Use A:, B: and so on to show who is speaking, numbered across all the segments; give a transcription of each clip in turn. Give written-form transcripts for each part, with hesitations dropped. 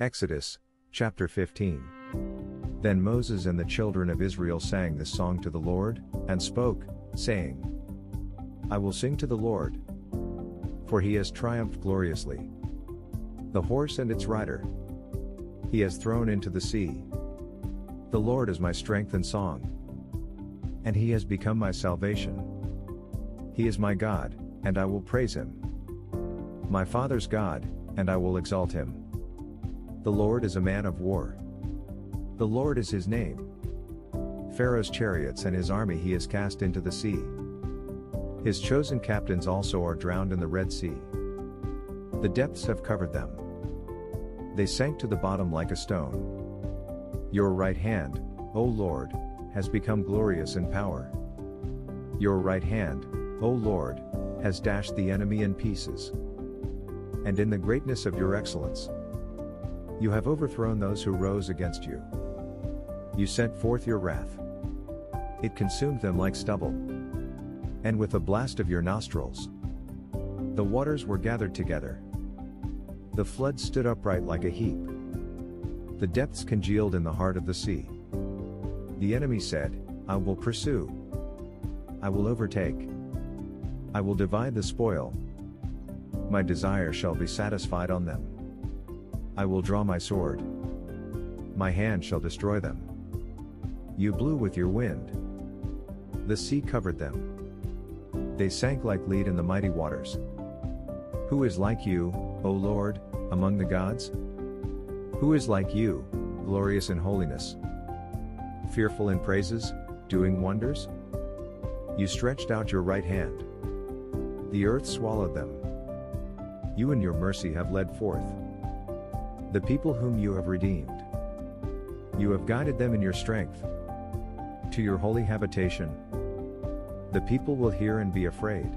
A: Exodus, chapter 15. Then Moses and the children of Israel sang this song to the Lord, and spoke, saying, I will sing to the Lord, for he has triumphed gloriously. The horse and its rider he has thrown into the sea. The Lord is my strength and song, and he has become my salvation. He is my God, and I will praise him. My father's God, and I will exalt him. The Lord is a man of war. The Lord is his name. Pharaoh's chariots and his army he has cast into the sea. His chosen captains also are drowned in the Red Sea. The depths have covered them. They sank to the bottom like a stone. Your right hand, O Lord, has become glorious in power. Your right hand, O Lord, has dashed the enemy in pieces. And in the greatness of your excellence, you have overthrown those who rose against you. You sent forth your wrath. It consumed them like stubble. And with a blast of your nostrils, the waters were gathered together. The flood stood upright like a heap. The depths congealed in the heart of the sea. The enemy said, I will pursue. I will overtake. I will divide the spoil. My desire shall be satisfied on them. I will draw my sword. My hand shall destroy them. You blew with your wind. The sea covered them. They sank like lead in the mighty waters. Who is like you, O Lord, among the gods? Who is like you, glorious in holiness, fearful in praises, doing wonders? You stretched out your right hand. The earth swallowed them. You in your mercy have led forth the people whom you have redeemed. You have guided them in your strength to your holy habitation. The people will hear and be afraid.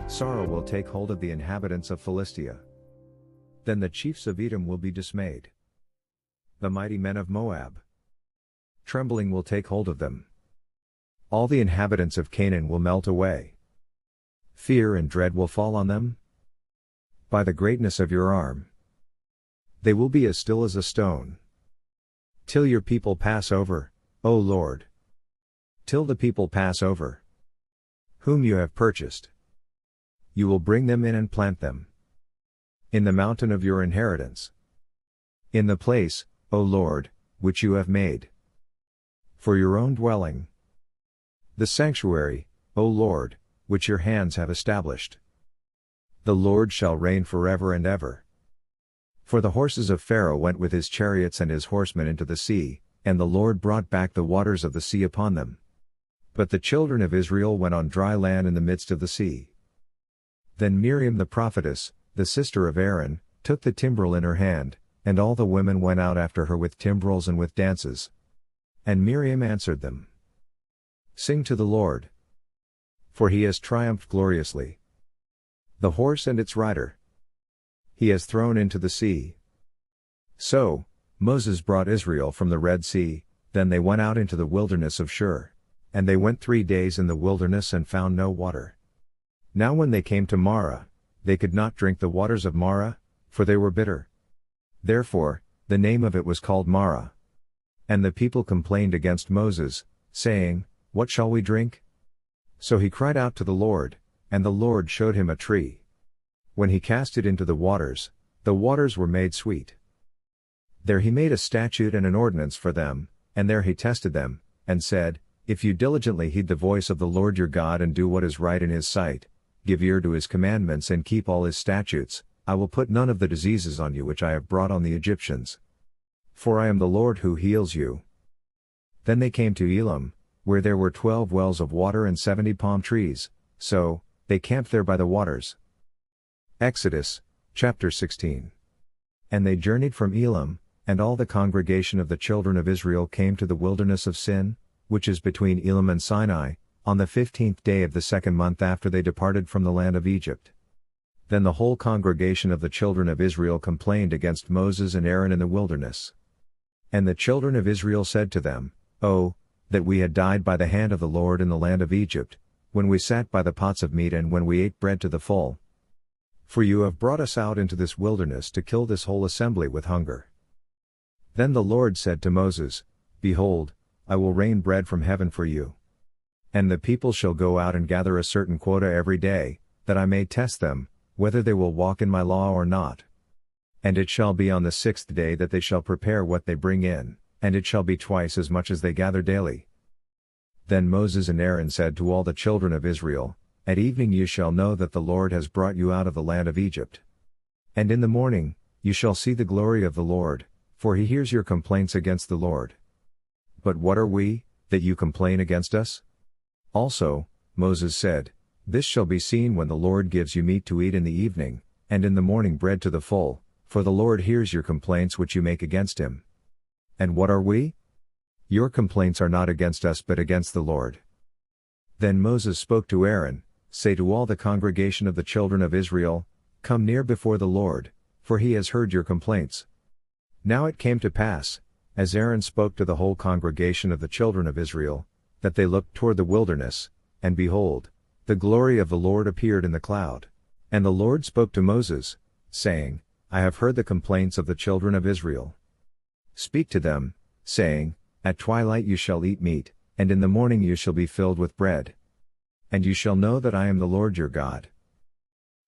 A: Sorrow will take hold of the inhabitants of Philistia. Then the chiefs of Edom will be dismayed. The mighty men of Moab. Trembling will take hold of them. All the inhabitants of Canaan will melt away. Fear and dread will fall on them. By the greatness of your arm, they will be as still as a stone. Till your people pass over, O Lord. Till the people pass over, whom you have purchased. You will bring them in and plant them in the mountain of your inheritance, in the place, O Lord, which you have made for your own dwelling, the sanctuary, O Lord, which your hands have established. The Lord shall reign forever and ever. For the horses of Pharaoh went with his chariots and his horsemen into the sea, and the Lord brought back the waters of the sea upon them. But the children of Israel went on dry land in the midst of the sea. Then Miriam the prophetess, the sister of Aaron, took the timbrel in her hand, and all the women went out after her with timbrels and with dances. And Miriam answered them, Sing to the Lord, for he has triumphed gloriously. The horse and its rider he has thrown into the sea. So Moses brought Israel from the Red Sea. Then they went out into the wilderness of Shur. And they went 3 days in the wilderness and found no water. Now when they came to Marah, they could not drink the waters of Marah, for they were bitter. Therefore, the name of it was called Marah. And the people complained against Moses, saying, What shall we drink? So he cried out to the Lord, and the Lord showed him a tree. When he cast it into the waters were made sweet. There he made a statute and an ordinance for them, and there he tested them, and said, If you diligently heed the voice of the Lord your God and do what is right in his sight, give ear to his commandments and keep all his statutes, I will put none of the diseases on you which I have brought on the Egyptians. For I am the Lord who heals you. Then they came to Elim, where there were 12 wells of water and 70 palm trees, so they camped there by the waters. Exodus, chapter 16. And they journeyed from Elim, and all the congregation of the children of Israel came to the wilderness of Sin, which is between Elim and Sinai, on the 15th day of the 2nd month after they departed from the land of Egypt. Then the whole congregation of the children of Israel complained against Moses and Aaron in the wilderness. And the children of Israel said to them, Oh, that we had died by the hand of the Lord in the land of Egypt, when we sat by the pots of meat and when we ate bread to the full. For you have brought us out into this wilderness to kill this whole assembly with hunger. Then the Lord said to Moses, Behold, I will rain bread from heaven for you. And the people shall go out and gather a certain quota every day, that I may test them, whether they will walk in my law or not. And it shall be on the 6th day that they shall prepare what they bring in, and it shall be twice as much as they gather daily. Then Moses and Aaron said to all the children of Israel, At evening you shall know that the Lord has brought you out of the land of Egypt. And in the morning, you shall see the glory of the Lord, for he hears your complaints against the Lord. But what are we, that you complain against us? Also, Moses said, This shall be seen when the Lord gives you meat to eat in the evening, and in the morning bread to the full, for the Lord hears your complaints which you make against him. And what are we? Your complaints are not against us but against the Lord. Then Moses spoke to Aaron, Say to all the congregation of the children of Israel, Come near before the Lord, for he has heard your complaints. Now it came to pass, as Aaron spoke to the whole congregation of the children of Israel, that they looked toward the wilderness, and behold, the glory of the Lord appeared in the cloud. And the Lord spoke to Moses, saying, I have heard the complaints of the children of Israel. Speak to them, saying, At twilight you shall eat meat, and in the morning you shall be filled with bread. And you shall know that I am the Lord your God.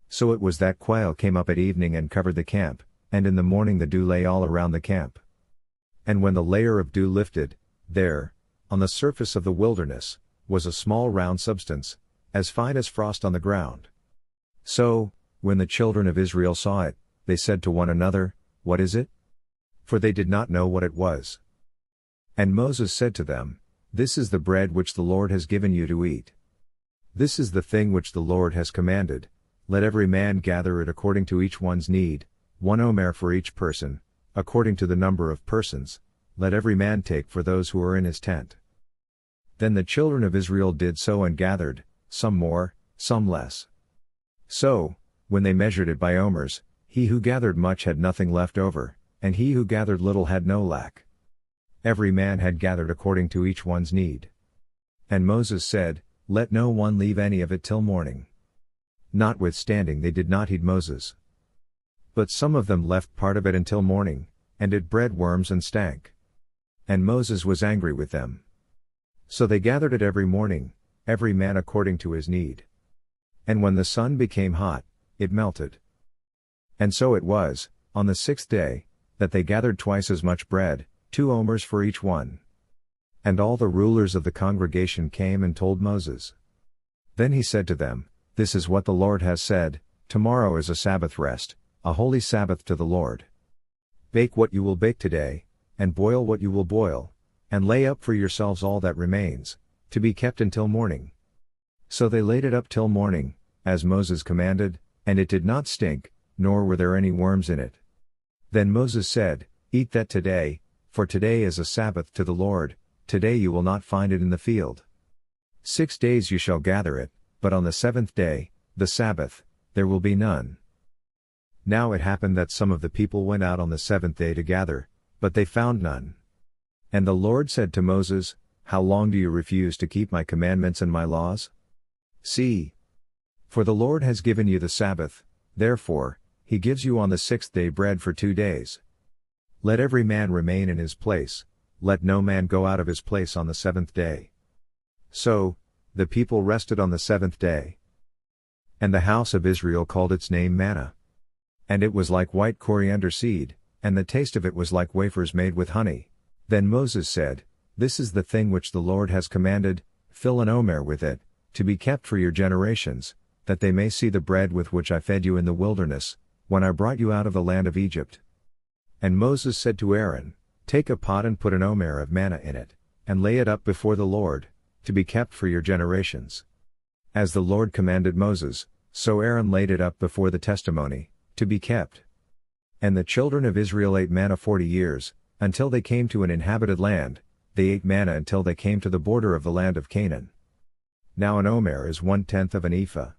A: So it was that quail came up at evening and covered the camp, and in the morning the dew lay all around the camp. And when the layer of dew lifted, there, on the surface of the wilderness, was a small round substance, as fine as frost on the ground. So, when the children of Israel saw it, they said to one another, What is it? For they did not know what it was. And Moses said to them, This is the bread which the Lord has given you to eat. This is the thing which the Lord has commanded, let every man gather it according to each one's need, 1 omer for each person, according to the number of persons, let every man take for those who are in his tent. Then the children of Israel did so and gathered, some more, some less. So, when they measured it by omers, he who gathered much had nothing left over, and he who gathered little had no lack. Every man had gathered according to each one's need. And Moses said, Let no one leave any of it till morning. Notwithstanding they did not heed Moses. But some of them left part of it until morning, and it bred worms and stank. And Moses was angry with them. So they gathered it every morning, every man according to his need. And when the sun became hot, it melted. And so it was, on the 6th day, that they gathered twice as much bread, 2 omers for each one. And all the rulers of the congregation came and told Moses. Then he said to them, This is what the Lord has said, Tomorrow is a Sabbath rest, a holy Sabbath to the Lord. Bake what you will bake today, and boil what you will boil, and lay up for yourselves all that remains, to be kept until morning. So they laid it up till morning, as Moses commanded, and it did not stink, nor were there any worms in it. Then Moses said, Eat that today, for today is a Sabbath to the Lord, today you will not find it in the field. 6 days you shall gather it, but on the 7th day, the Sabbath, there will be none. Now it happened that some of the people went out on the 7th day to gather, but they found none. And the Lord said to Moses, How long do you refuse to keep my commandments and my laws? See! For the Lord has given you the Sabbath, therefore, he gives you on the 6th day bread for 2 days. Let every man remain in his place, let no man go out of his place on the 7th day. So, the people rested on the 7th day. And the house of Israel called its name manna. And it was like white coriander seed, and the taste of it was like wafers made with honey. Then Moses said, This is the thing which the Lord has commanded, fill an omer with it, to be kept for your generations, that they may see the bread with which I fed you in the wilderness, when I brought you out of the land of Egypt. And Moses said to Aaron, Take a pot and put an omer of manna in it, and lay it up before the Lord, to be kept for your generations. As the Lord commanded Moses, so Aaron laid it up before the testimony, to be kept. And the children of Israel ate manna 40 years, until they came to an inhabited land, they ate manna until they came to the border of the land of Canaan. Now an omer is 1/10 of an ephah.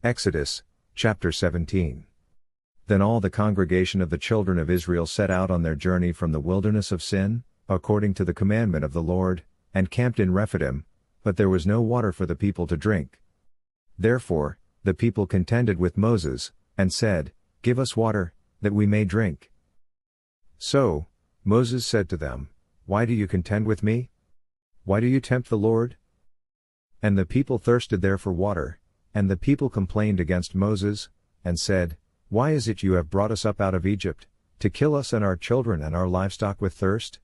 A: Exodus, chapter 17. Then all the congregation of the children of Israel set out on their journey from the wilderness of Sin, according to the commandment of the Lord, and camped in Rephidim, but there was no water for the people to drink. Therefore, the people contended with Moses, and said, "Give us water, that we may drink." So Moses said to them, "Why do you contend with me? Why do you tempt the Lord?" And the people thirsted there for water, and the people complained against Moses, and said, "Why is it you have brought us up out of Egypt, to kill us and our children and our livestock with thirst?"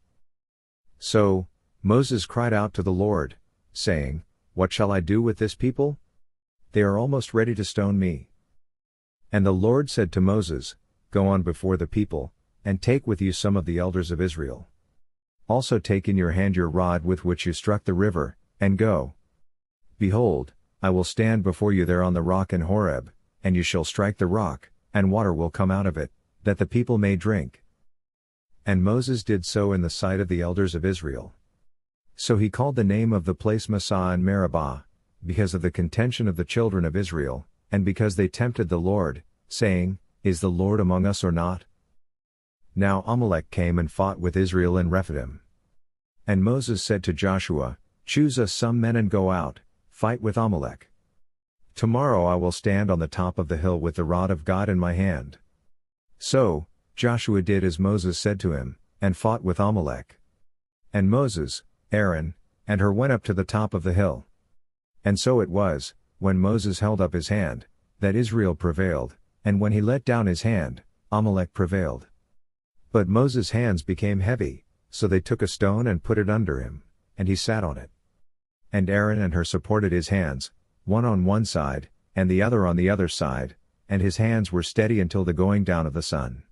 A: So Moses cried out to the Lord, saying, "What shall I do with this people? They are almost ready to stone me." And the Lord said to Moses, "Go on before the people, and take with you some of the elders of Israel. Also take in your hand your rod with which you struck the river, and go. Behold, I will stand before you there on the rock in Horeb, and you shall strike the rock, and water will come out of it, that the people may drink." And Moses did so in the sight of the elders of Israel. So he called the name of the place Massah and Meribah, because of the contention of the children of Israel, and because they tempted the Lord, saying, "Is the Lord among us or not?" Now Amalek came and fought with Israel in Rephidim. And Moses said to Joshua, "Choose us some men and go out, fight with Amalek. Tomorrow I will stand on the top of the hill with the rod of God in my hand." So Joshua did as Moses said to him, and fought with Amalek. And Moses, Aaron, and Hur went up to the top of the hill. And so it was, when Moses held up his hand, that Israel prevailed, and when he let down his hand, Amalek prevailed. But Moses' hands became heavy, so they took a stone and put it under him, and he sat on it. And Aaron and Hur supported his hands, one on one side, and the other on the other side, and his hands were steady until the going down of the sun.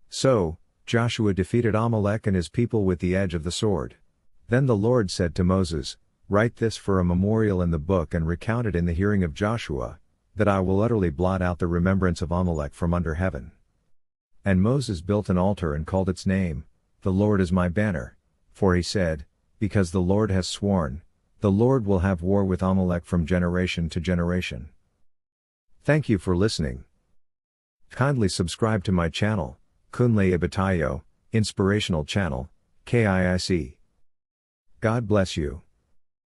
A: So Joshua defeated Amalek and his people with the edge of the sword. Then the Lord said to Moses, "Write this for a memorial in the book and recount it in the hearing of Joshua, that I will utterly blot out the remembrance of Amalek from under heaven." And Moses built an altar and called its name, "The Lord is my banner," for he said, "Because the Lord has sworn, the Lord will have war with Amalek from generation to generation." Thank you for listening. Kindly subscribe to my channel, KIIC Inspirational Channel, KIIC. God bless you.